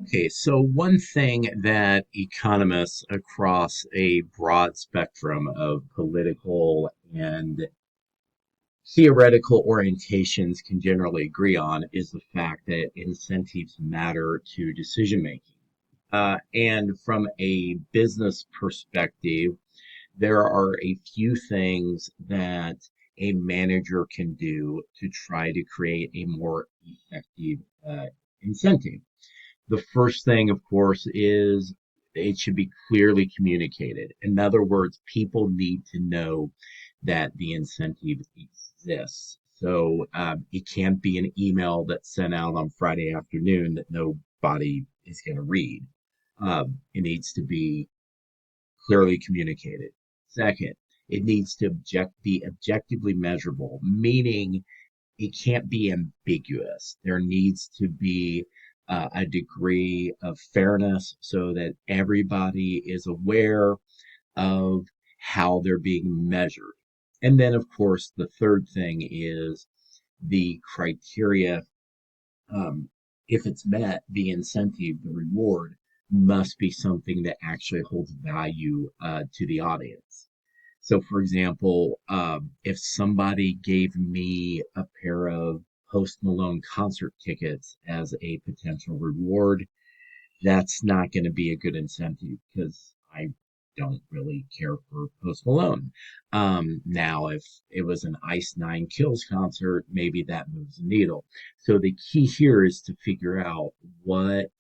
Okay, so one thing that economists across a broad spectrum of political and theoretical orientations can generally agree on is the fact that incentives matter to decision making. And from a business perspective, there are a few things that a manager can do to try to create a more effective incentive. The first thing, of course, is it should be clearly communicated. In other words, people need to know that the incentive exists. So it can't be an email that's sent out on Friday afternoon that nobody is going to read. It needs to be clearly communicated. Second, it needs to be objectively measurable, meaning it can't be ambiguous. There needs to be a degree of fairness so that everybody is aware of how they're being measured. And then, of course, the third thing is the criteria. Um, if it's met, the incentive, the reward, must be something that actually holds value to the audience. So, for example, if somebody gave me a pair of Post Malone concert tickets as a potential reward, that's not going to be a good incentive because I don't really care for Post Malone. Now, if it was an Ice Nine Kills concert, maybe that moves the needle. So the key here is to figure out what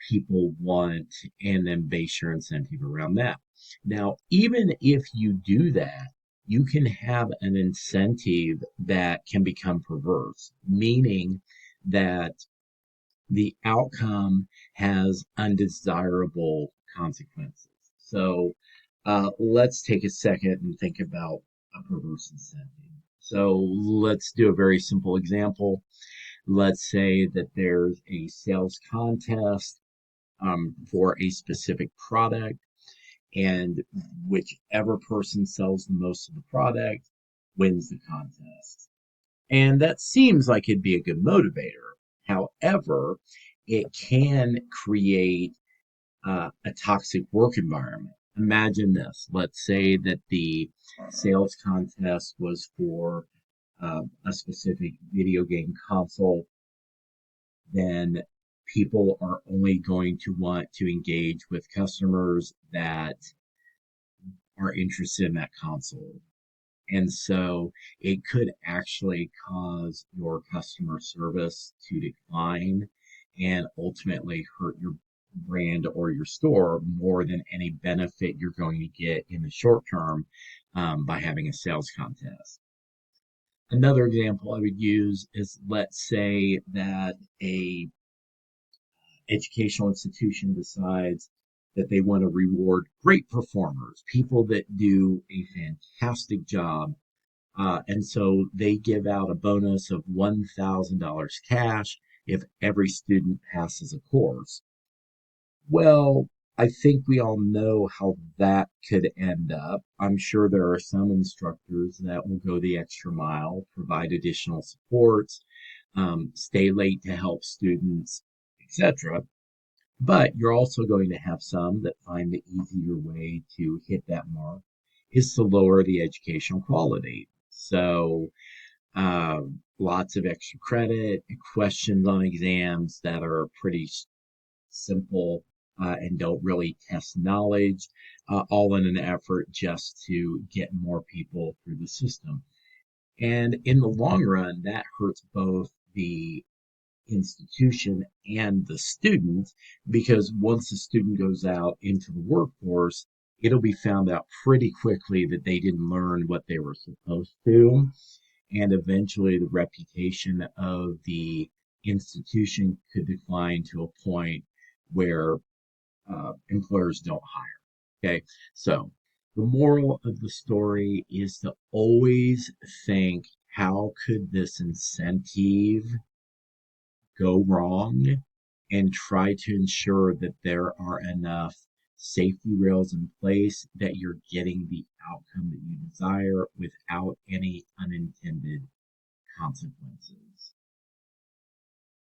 people want and then base your incentive around that. Now, even if you do that, you can have an incentive that can become perverse, meaning that the outcome has undesirable consequences. So let's take a second and think about a perverse incentive. So let's do a very simple example. Let's say that there's a sales contest for a specific product, and whichever person sells the most of the product wins the contest. And that seems like it'd be a good motivator. However, it can create a toxic work environment. Imagine this. Let's say that the sales contest was for a specific video game console, then people are only going to want to engage with customers that are interested in that console. And so it could actually cause your customer service to decline and ultimately hurt your brand or your store more than any benefit you're going to get in the short term by having a sales contest. Another example I would use is, let's say that a educational institution decides that they want to reward great performers, people that do a fantastic job. And so they give out a bonus of $1,000 cash if every student passes a course. Well, I think we all know how that could end up. I'm sure there are some instructors that will go the extra mile, provide additional supports, stay late to help students, etc. But you're also going to have some that find the easier way to hit that mark is to lower the educational quality. So, lots of extra credit, questions on exams that are pretty simple and don't really test knowledge, all in an effort just to get more people through the system. And in the long run, that hurts both the institution and the student, because once the student goes out into the workforce, it'll be found out pretty quickly that they didn't learn what they were supposed to. And eventually, the reputation of the institution could decline to a point where employers don't hire. Okay, so the moral of the story is to always think, how could this incentive go wrong, and try to ensure that there are enough safety rails in place that you're getting the outcome that you desire without any unintended consequences.